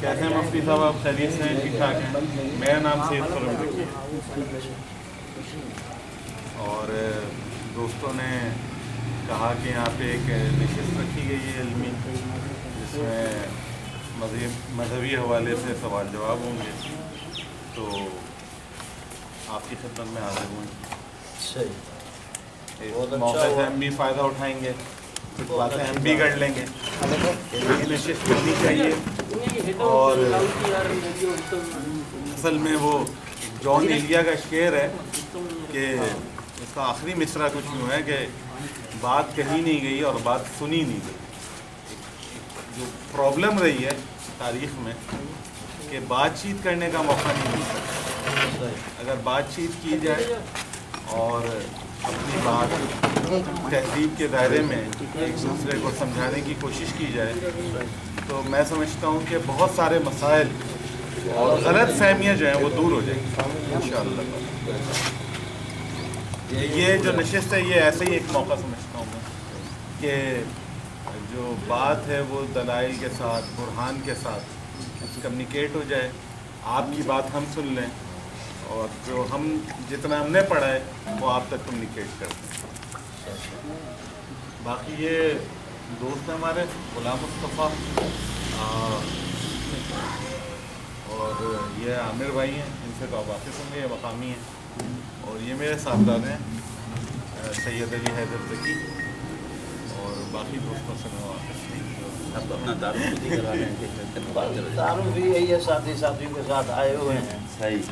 کیسے ہیں مفتی صاحب؟ آپ خیریت سے ہیں؟ ٹھیک ٹھاک ہیں؟ میرا نام سید خرم ہے اور دوستوں نے کہا کہ یہاں پہ ایک نشست رکھی گئی ہے علمی، جس میں مذہبی حوالے سے سوال جواب ہوں گے، تو آپ کی خدمت میں حاضر ہوں۔ صحیح، اس موقع سے ہم بھی فائدہ اٹھائیں گے، کچھ باتیں ہم بھی کر لیں گے۔ یہ نشست کرنی چاہیے، اور اصل میں وہ جان ایلیا کا شعر ہے کہ اس کا آخری مصرع کچھ یوں ہے کہ بات کہی نہیں گئی اور بات سنی نہیں گئی۔ جو پرابلم رہی ہے تاریخ میں کہ بات چیت کرنے کا موقع نہیں ملتا۔ اگر بات چیت کی جائے اور اپنی بات تہذیب کے دائرے میں ایک دوسرے کو سمجھانے کی کوشش کی جائے تو میں سمجھتا ہوں کہ بہت سارے مسائل اور غلط فہمیاں جو ہیں وہ دور ہو جائیں گی انشاءاللہ۔ یہ جو نشست ہے یہ ایسے ہی ایک موقع سمجھتا ہوں میں کہ جو بات ہے وہ دلائل کے ساتھ، برہان کے ساتھ کمیونیکیٹ ہو جائے، آپ کی بات ہم سن لیں اور جو ہم جتنا ہم نے پڑھا ہے وہ آپ تک کمیونیکیٹ کر دیں۔ باقی یہ دوست ہیں ہمارے غلام مصطفیٰ اور یہ عامر بھائی ہیں، ان سے تو آپ واقف ہوں گے، یہ مقامی ہیں، اور یہ میرے صاحبزادے ہیں سید علی حیدر ذکی، اور باقی دوستوں سے میں واقف نہیں۔ اب اپنا تعارف بھی یہی ہے، ساتھی ساتھیوں کے ساتھ آئے ہوئے ہیں۔ صحیح،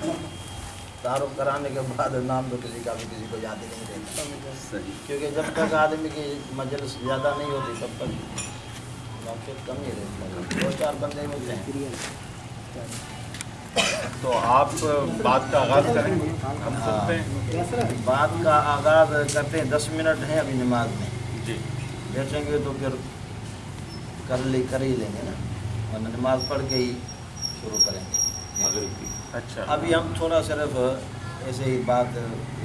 تعارف کرانے کے بعد نام تو کسی کا بھی کسی کو یاد ہی نہیں رہتا، صحیح، کیونکہ جب تک آدمی کی مجلس زیادہ نہیں ہوتی تب تک واقف کم ہی رہتی ہے، 2-4 بندے ملتے ہیں۔ تو آپ بات کا آغاز کریں، ہم سنتے ہیں۔ بات کا آغاز کرتے ہیں، 10 منٹ ہیں ابھی نماز میں، جی بیٹھیں گے تو پھر کر ہی لیں گے نا، ورنہ نماز پڑھ کے ہی شروع کریں گے مغرب کی۔ اچھا، ابھی ہم تھوڑا صرف ایسے ہی بات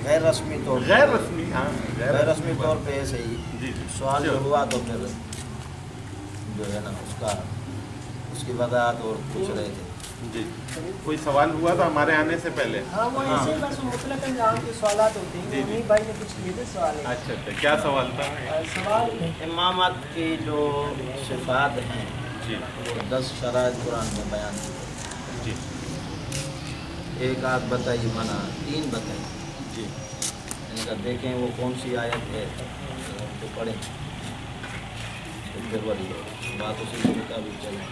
غیر رسمی طور پہ، غیر رسمی، ہاں غیر رسمی طور پہ ایسے ہی جی سوال جو ہوا تو پھر جو ہے نا اس کی وضاحت اور پوچھ رہے تھے۔ جی، کوئی سوال ہوا تھا ہمارے آنے سے پہلے؟ ہاں، وہ ایسے بس مطلق انجام کے سوالات ہوتے ہیں، جی، جی۔ امین بھائی نے کچھ کیے تھے سوال۔ اچھا اچھا، کیا سوال تھا؟ سوال امامت کی جو صفات ہیں جی وہ 10 شرائط قرآن میں بیان کی، جی ایک آدھ بتائی منع، 3 بتائی، جی ان کا دیکھیں وہ کون سی آیت ہے تو پڑھیں، پھر وہی بات اسی کے مطابق چلیں۔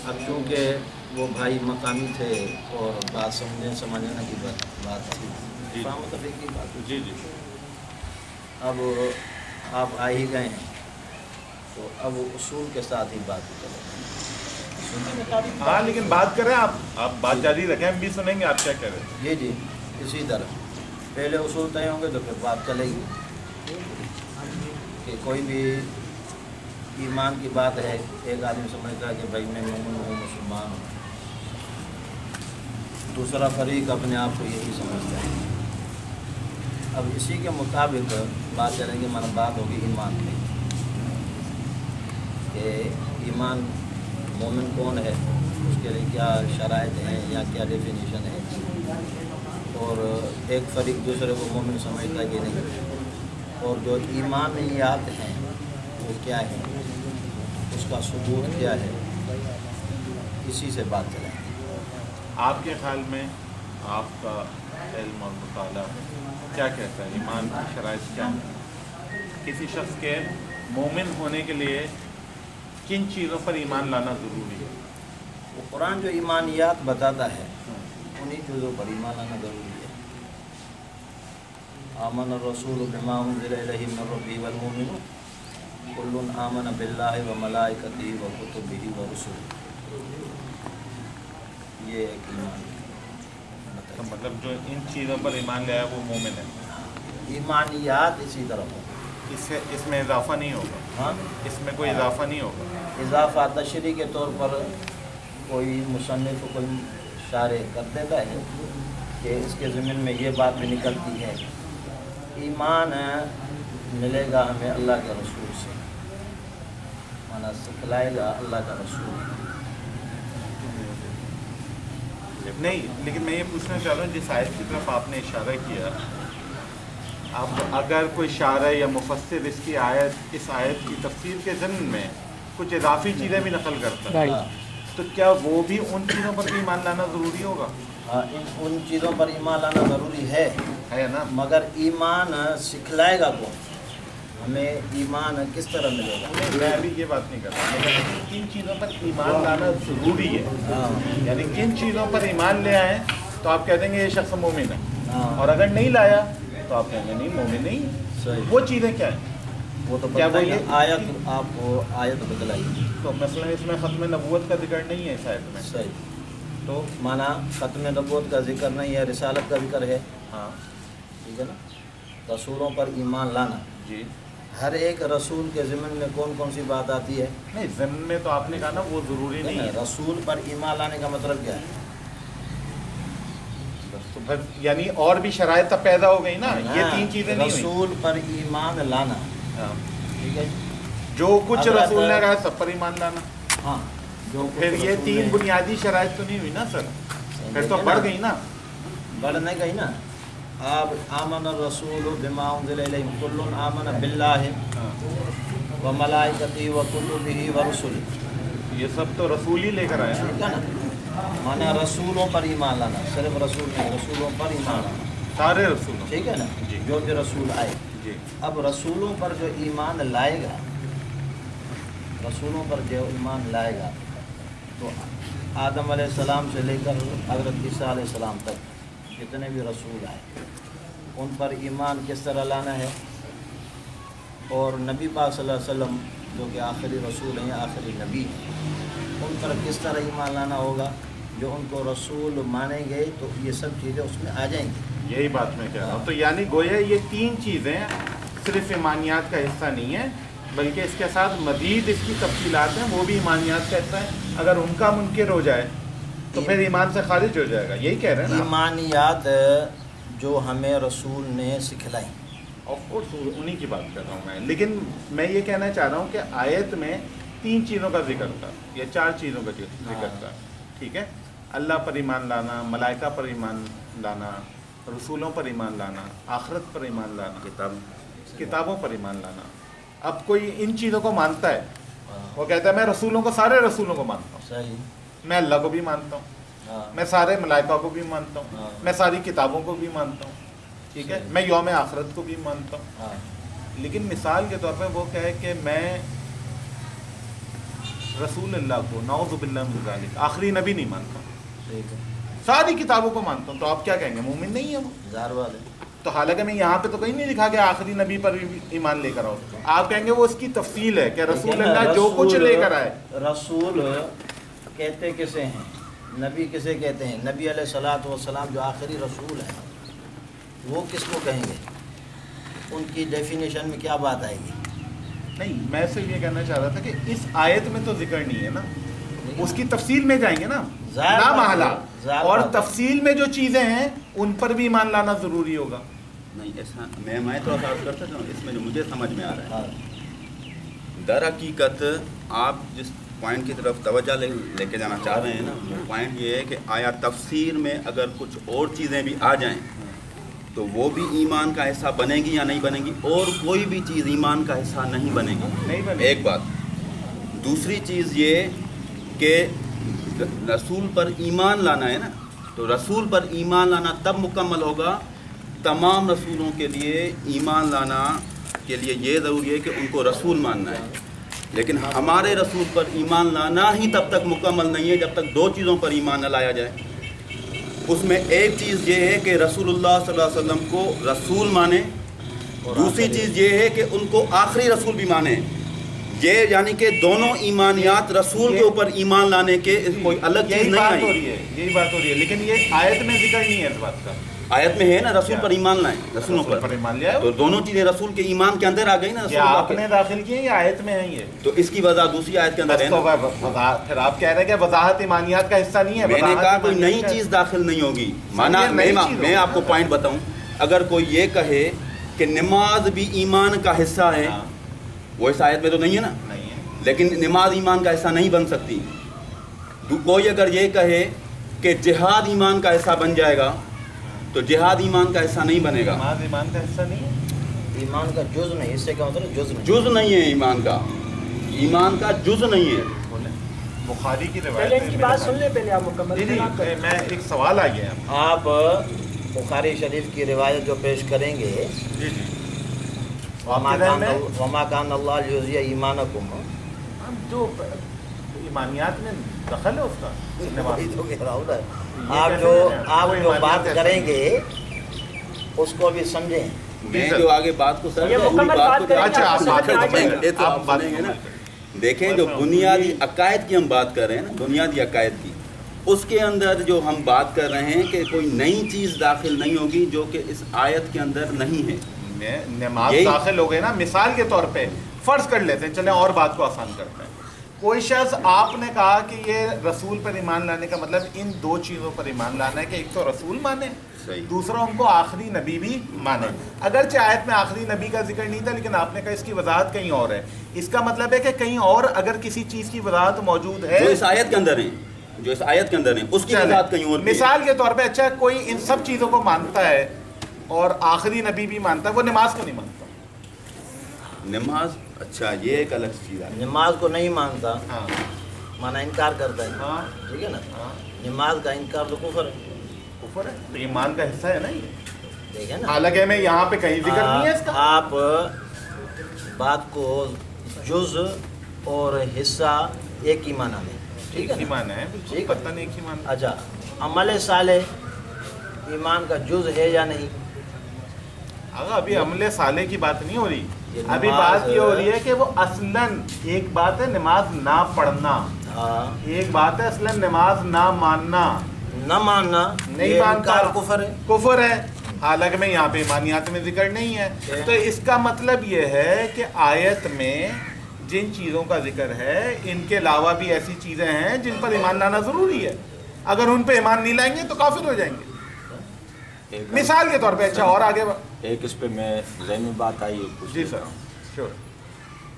اب چونکہ وہ بھائی مقامی تھے اور بات سمجھنے کی بات تھی، جی متفق کی بات، جی جی اب آپ آ ہی گئے ہیں تو اب اصول کے ساتھ ہی بات کریں۔ ہاں، لیکن بات کریں، آپ بات جاری رکھیں، ہم بھی سنیں گے آپ کیا کہہ رہے ہیں۔ جی جی، اسی طرح پہلے اصول طے ہوں گے تو پھر بات چلے گی کہ کوئی بھی ایمان کی بات ہے، ایک آدمی سمجھتا ہے کہ بھائی میں مومن ہوں، مسلمان ہوں، دوسرا فریق اپنے آپ کو یہی سمجھتا ہے۔ اب اسی کے مطابق بات کریں گے، ہمارا بات ہوگی ایمان کی کہ ایمان مومن کون ہے، اس کے لیے کیا شرائط ہیں یا کیا ڈیفینیشن ہے، اور ایک فریق دوسرے کو مومن سمجھتا ہے کہ نہیں، اور جو ایمانیات ہیں وہ کیا ہے، اس کا ثبوت کیا ہے، اسی سے بات چلیں گے۔ آپ کے خیال میں آپ کا علم اور مطالعہ کیا کہتا ہے، ایمان کی شرائط کیا ہے؟ کسی شخص کے مومن ہونے کے لیے کن چیزوں پر ایمان لانا ضروری ہے؟ وہ قرآن جو ایمانیات بتاتا ہے انہی چیزوں پر ایمان لانا ضروری ہے۔ آمن الرسول بما انزل الیہ من ربہ والمؤمنون کل آمن باللہ وملائکتہ وکتبہ ورسلہ، یہ ایک ایمان تو مطلب جو ان چیزوں پر ایمان لے آیا وہ مومن ہے، ایمانیات اسی طرح ہو۔ اس میں اضافہ نہیں ہوگا؟ ہاں، اس میں کوئی اضافہ نہیں ہوگا؟ اضافہ تشریح کے طور پر کوئی مصنف کوئی شارح کر دیتا ہے کہ اس کے ضمن میں یہ بات بھی نکلتی ہے، ایمان ملے گا ہمیں اللہ کے رسول سے، माना सिखलाएगा अल्लाह का रसूल। नहीं, लेकिन मैं ये पूछना चाह रहा हूँ जिस आयत की तरफ आपने इशारा किया, अब अगर कोई शारा या मुफस्सिर इस आयत की तफसीर के ज़िम्न में कुछ इजाफी चीज़ें भी नकल करता है, तो क्या वो भी उन चीज़ों पर भी ईमान लाना ज़रूरी होगा? हाँ, उन चीज़ों पर ईमान लाना ज़रूरी है ना? मगर ईमान सिखलाएगा कौन? हमें ईमान किस तरह मिलेगा? मैं अभी ये बात नहीं कर रहा, मगर किन चीज़ों पर ईमान लाना ज़रूरी है, यानी किन चीज़ों पर ईमान ले आए तो आप कह देंगे ये शख्स मोमिन है, और अगर नहीं लाया तो आप कहेंगे नहीं मोमिन नहीं। सही। वो चीज़ें क्या है? वो तो क्या बताइए, बोलिए? आयत आप वो आयत बदलाइए। तो मसलन इसमें ख़त्म नबूवत का जिक्र नहीं है इस आयत में, सही। तो माना ख़त्म नबूवत का जिक्र नहीं है, रिसालत का जिक्र है, हाँ ठीक है ना। रसूलों पर ईमान लाना, जी, हर एक रसूल के ज़िम्मन में कौन कौन सी बात आती है? नहीं ज़िम्मन में तो आपने कहा ना वो ज़रूरी नहीं है, रसूल पर ईमान लाने का मतलब क्या है? तो फिर यानी और भी शराइत तब पैदा हो गई ना, ये हाँ, तीन चीज़ें नहीं हुई। रसूल पर ईमान लाना, हाँ, ठीक है। जो कुछ अगर रसूल ने कहा सब पर ईमान लाना, हाँ, जो कुछ फिर ये रसूल तीन ने- बुनियादी शराइत तो नहीं हुई ना सर, फिर तो देखिए बढ़ ना, गई ना। बढ़ नहीं गई ना। आप आमन रसूल बिमा उन्ज़िला इलैहि कुल्लुन आमन बिल्लाहि व मलाइकतिही व कुतुबिही व रुसुलिही, ये सब तो रसूल ही लेकर आए ना, ठीक है ना। माना रसूलों पर ईमान लाना, सिर्फ रसूल नहीं, रसूलों पर ईमान लाना, सारे रसूलों, ठीक है ना। जी। जो भी रसूल आए, जी, अब रसूलों पर जो ईमान लाएगा, रसूलों पर जो ईमान लाएगा, तो आदम अलैहिस्सलाम से लेकर हज़रत ईसा अलैहिस्सलाम तक जितने भी रसूल आए उन पर ईमान किस तरह लाना है, और नबी पाक सल्लल्लाहु अलैहि वसल्लम जो कि आखिरी रसूल हैं, आखिरी नबी हैं, उन पर किस तरह ईमान लाना होगा। जो उनको रसूल मानेंगे तो ये सब चीज़ें उसमें आ जाएंगी। यही बात मैं कह रहा हूँ। तो यानी गोया ये तीन चीज़ें सिर्फ ईमानियात का हिस्सा नहीं है, बल्कि इसके साथ मज़ीद इसकी तफसीलात हैं, वो भी ईमानियात का हिस्सा है। अगर उनका मुनकिर हो जाए तो फिर ईमान से खारिज हो जाएगा, यही कह रहे हैं ना। ईमानियात जो हमें रसूल ने सिखलाई, ऑफ कोर्स उन्हीं की बात कर रहा हूँ मैं, लेकिन मैं ये कहना चाह रहा हूँ कि आयत में तीन चीज़ों का जिक्र था या चार चीज़ों का जिक्र था, ठीक है। अल्लाह पर ईमान लाना, मलाइका पर ईमान लाना, रसूलों पर ईमान लाना, आखिरत पर ईमान लाना, किताबों पर ईमान लाना। अब कोई इन चीज़ों को मानता है, वो कहता है मैं रसूलों को, सारे रसूलों को मानता हूँ, सही। मैं अल्लाह को भी मानता हूँ, हाँ, मैं सारे मलाइका को भी मानता हूँ, हाँ। मैं सारी किताबों को भी मानता हूँ, ठीक है, मैं यौम आखिरत को भी मानता हूँ। हाँ, लेकिन मिसाल के तौर पे वो कहे कि मैं रसूलुल्लाह को नऊज़ुबिल्लाह मिन ज़ालिक आखिरी नबी नहीं मानता, ठीक है, सारी किताबों को मानता हूँ, तो आप क्या कहेंगे मोमिन नहीं है वो? जार वाले। तो हालांकि मैं यहाँ पे तो कहीं नहीं लिखा कि आखिरी नबी पर भी ईमान लेकर आओ, आप कहेंगे वो उसकी तफसील है कि रसूलुल्लाह जो कुछ लेकर आए। रसूल कहते किसे हैं, नबी किसे कहते हैं? नबी अलैहिस्सलातु वस्सलाम जो आखिरी रसूल है वो किसको कहेंगे? उनकी डेफिनेशन में क्या बात आएगी? नहीं, मैं सिर्फ ये कहना चाह रहा था कि इस आयत में तो जिक्र नहीं है ना, उसकी तफसील में जाएंगे ना, ज़ाहिर ना बात है, महला, ज़ाहिर और बात है। तफसील में जो चीज़ें हैं उन पर भी ईमान लाना ज़रूरी होगा। नहीं ऐसा मैं थोड़ा सा अर्ज़ कर सकता हूँ इसमें जो मुझे समझ में आ रहा है। हाँ, दर हकीकत आप जिस पॉइंट की तरफ तवज्जो लेके जाना चाह रहे हैं ना, वो पॉइंट ये है कि आया तफसीर में अगर कुछ और चीज़ें भी आ जाएं तो वो भी ईमान का हिस्सा बनेगी या नहीं बनेगी, और कोई भी चीज़ ईमान का हिस्सा नहीं बनेगी। नहीं बनेगी। एक बात। दूसरी चीज़ ये कि रसूल पर ईमान लाना है ना, तो रसूल पर ईमान लाना तब मुकम्मल होगा, तमाम रसूलों के लिए ईमान लाना के लिए ये ज़रूरी है कि उनको रसूल मानना है। लेकिन हमारे रसूल पर ईमान लाना ही तब तक मुकम्मल नहीं है जब तक दो चीज़ों पर ईमान न लाया जाए। उसमें एक चीज़ ये है कि रसूलुल्लाह सल्लल्लाहु अलैहि वसल्लम को रसूल माने, दूसरी चीज़ ये है कि उनको आखिरी रसूल भी माने। ये यानी कि दोनों ईमानियात रसूल के ऊपर ईमान लाने के कोई अलग चीज़ यही नहीं बात आई। हो रही है, यही बात हो रही है, लेकिन ये आयत में जिक्र नहीं है इस बात का। आयत में है ना रसूल क्या? पर ईमान लाएं, रसूलों रसूल पर ईमान लिया है। तो दोनों चीज़ें रसूल के ईमान के अंदर आ गई ना। ये रसूलुल्लाह के। आपने दाखिल किए या आयत में है ये? तो इसकी वजह दूसरी आयत के अंदर है तो ना। फिर आप कह रहे हैं कि वजाहत ईमानियात का हिस्सा नहीं है। मैंने वजाहत कहा कोई नई ईमानियात का- चीज़ दाखिल नहीं होगी। माना ये नई चीज़ मैं होगी आपको ना। पॉइंट बताऊं, अगर कोई ये कहे कि नमाज भी ईमान का हिस्सा है, हाँ। वो इस आयत में तो नहीं है ना। नहीं है। लेकिन नमाज ईमान का हिस्सा नहीं बन सकती। कोई अगर ये कहे कि जिहाद ईमान का हिस्सा बन जाएगा तो जिहाद ईमान का हिस्सा नहीं बनेगा। नमाज ईमान का हिस्सा नहीं है। ईमान का जुज़ नहीं, इससे क्या मतलब जुज़ नहीं? जुज़ नहीं है ईमान का जुज़ नहीं है। बोले बुखारी की पहले रिवायत इनकी बात सुन ले, पहले आप मुकम्मल जी जवाब करें। मैं एक सवाल आ गया आप बुखारी शरीफ की रिवायत जो पेश करेंगे, जी जी वमा कान अल्लाह लियुज़िया ईमानकुम, हम जो ईमानियात में दखल है उसका वही तो कह रहा हूँ ना। ये आप कैसे जो है? आप कोई जो ईमानियत बात ऐसा करेंगे उसको भी समझें। मैं जो आगे बात को ये मुकम्मल बात करेंगे, अच्छा, आप बात समझ में आ करें। जाएगा। ये तो आप आप बात सुनेंगे ना। करें। देखें जो बुनियादी अकायद की हम बात कर रहे हैं ना, बुनियादी अकायद की, उसके अंदर जो हम बात कर रहे हैं कि कोई नई चीज़ दाखिल नहीं होगी जो कि इस आयत के अंदर नहीं है। नमाज यही- दाखिल हो गए ना, मिसाल के तौर पे फर्ज कर लेते हैं, चले और बात को आसान करते हैं। कोई शख्स, आपने कहा कि ये रसूल पर ईमान लाने का मतलब इन दो चीज़ों पर ईमान लाना है कि एक तो रसूल माने, सही। दूसरा उनको आखिरी नबी भी माने। अगरचे आयत में आखिरी नबी का जिक्र नहीं था, लेकिन आपने कहा इसकी वजाहत कहीं और है। इसका मतलब है कि कहीं और अगर किसी चीज़ की वजाहत मौजूद है जो इस आयत के अंदर है, जो इस आयत के अंदर है, उसकी चलें। वजाहत कहीं और भी है। मिसाल के तौर पे, अच्छा कोई इन सब चीज़ों को मानता है और आखिरी नबी भी मानता है, वो नमाज को नहीं मानता। नमाज, अच्छा ये एक अलग चीज़ है। नमाज को नहीं मानता हाँ माना इनकार करता है, हाँ ठीक है ना। हाँ, नमाज का इनकार तो कुफर है, कुफर है, तो ईमान का हिस्सा है ना ये। ठीक है ना। हालांकि मैं यहाँ पे कहीं जिक्र नहीं है इसका। आप बात को जुज़ और हिस्सा एक ही माना लें, ठीक एक है ही ना। मान है, ठीक है। पता नहीं एक ही मान। अच्छा, अमल साले ईमान का जुज़ है या नहीं? अगर अभी अमले साले की बात नहीं हो रही, ये अभी नमाज- बात ये हो रही है कि वो असलन, एक बात है नमाज ना पढ़ना, हाँ, एक बात है असलन नमाज ना मानना। न मानना नहीं ये मानता, इनकार कुफर है। कुफर है। हालांकि मैं यहाँ पे ईमानियात में जिक्र नहीं है, तो इसका मतलब ये है कि आयत में जिन चीज़ों का जिक्र है इनके अलावा भी ऐसी चीज़ें हैं जिन पर ईमान लाना ज़रूरी है। अगर उन पे ईमान नहीं लाएंगे तो काफिर हो जाएंगे, मिसाल के तौर पे। अच्छा, और आगे एक इस पे मैं ज़हन में बात आई है जी सर, श्योर।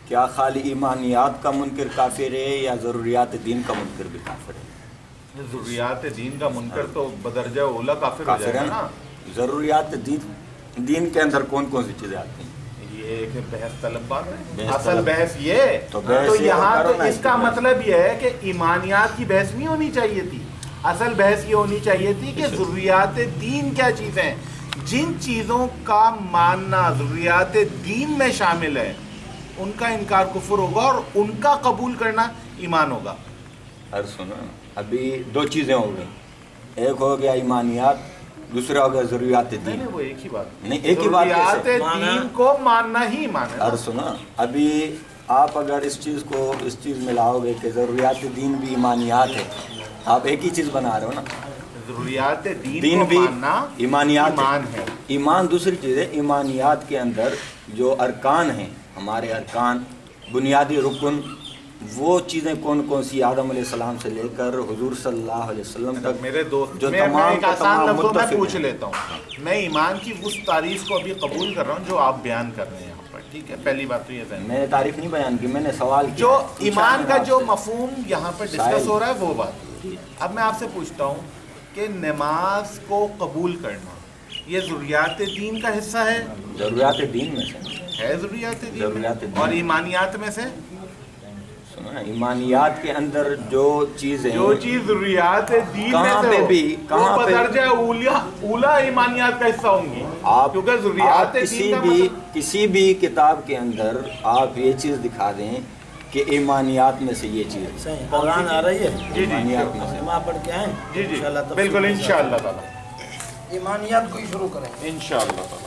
क्या खाली ईमानियात का मुनकर काफिर है या ज़रूरियात दीन का मुनकर भी काफिर है? ज़रूरियात दीन का मुनकर तो बदरजा ओला काफिर हो काफिर जाएगा है ना। ना। ज़रूरियात दीन के अंदर कौन कौन सी चीज़ें आती हैं? ये एक बहस तलब बात है, बहस असल तलब। बहस ये। तो बहस तो ये यहाँ करो तो ना, इसका इसकी बहस। मतलब ये है कि ईमानियात की बहस नहीं होनी चाहिए थी। असल बहस ये होनी चाहिए थी कि ज़रूरियात दीन क्या चीज़ें हैं, जिन चीज़ों का मानना ज़रूरियात दीन में शामिल है उनका इनकार कुफर होगा और उनका कबूल करना ईमान होगा। अरे सुनो, अभी दो चीज़ें हो गई, एक हो गया ईमानियात, दूसरा हो गया ज़रूरियात नहीं दीन। नहीं, वो एक ही बात नहीं, एक ही बात ज़रूरियात कैसे? दीन को मानना ही ईमान है। अरे सुनो, अभी आप अगर इस चीज़ को इस चीज़ में लाओगे कि ज़रूरियात दीन भी ईमानियात है, आप एक ही चीज़ बना रहे हो ना। ज़रूरियात दीन दीन को भी मानना ईमानियात ईमान है। ईमान दूसरी चीज़ है। ईमानियात के अंदर जो अरकान हैं, हमारे अरकान, बुनियादी रुकन, वो चीज़ें कौन कौन सी आदम अलैहिस्सलाम से लेकर हुजूर सल्लल्लाहु अलैहि वसल्लम तक मेरे दोस्त, जो मैं तमाम एक के आसान तमाम लफ्ज़ों में मुत्तफ़िक़ पूछ हैं। लेता हूँ। मैं ईमान की उस तारीफ को अभी कबूल कर रहा हूँ जो आप बयान कर रहे हैं यहाँ पर, ठीक है। पहली बात तो ये है, मैंने तारीफ नहीं बयान की, मैंने सवाल जो किया। ईमान का जो आपसे। मफहूम यहाँ पर डिस्कस शायद। हो रहा है वो बात। अब मैं आपसे पूछता हूँ कि नमाज को कबूल करना ये ज़रूरियात दीन का हिस्सा है? ज़रूरियात दीन में से है ज़रूरियात ज़रूरियात दीन दीन। और ईमानियात में से सुनो ना, ईमानियात के अंदर जो चीज़ें जो चीज़ ज़रूरियात दीन कहाँ में पे से हो, भी, वो कहाँ पे- बदरजा ऊला ईमानियात का हिस्सा होंगी। आप क्योंकि ज़रूरियात आप किसी दीन का भी मतलब किसी भी किताब के अंदर आप ये चीज़ दिखा दें कि ईमानियात में से ये चीज़ है। सही कुरान आ रही है, जी जी ईमानियात में से। वहाँ पढ़ के आए जी जी इंशाअल्लाह तफसील बिल्कुल के साथ। इंशाअल्लाह ताला ईमानियात को ही शुरू करेंगे। इंशाअल्लाह ताला।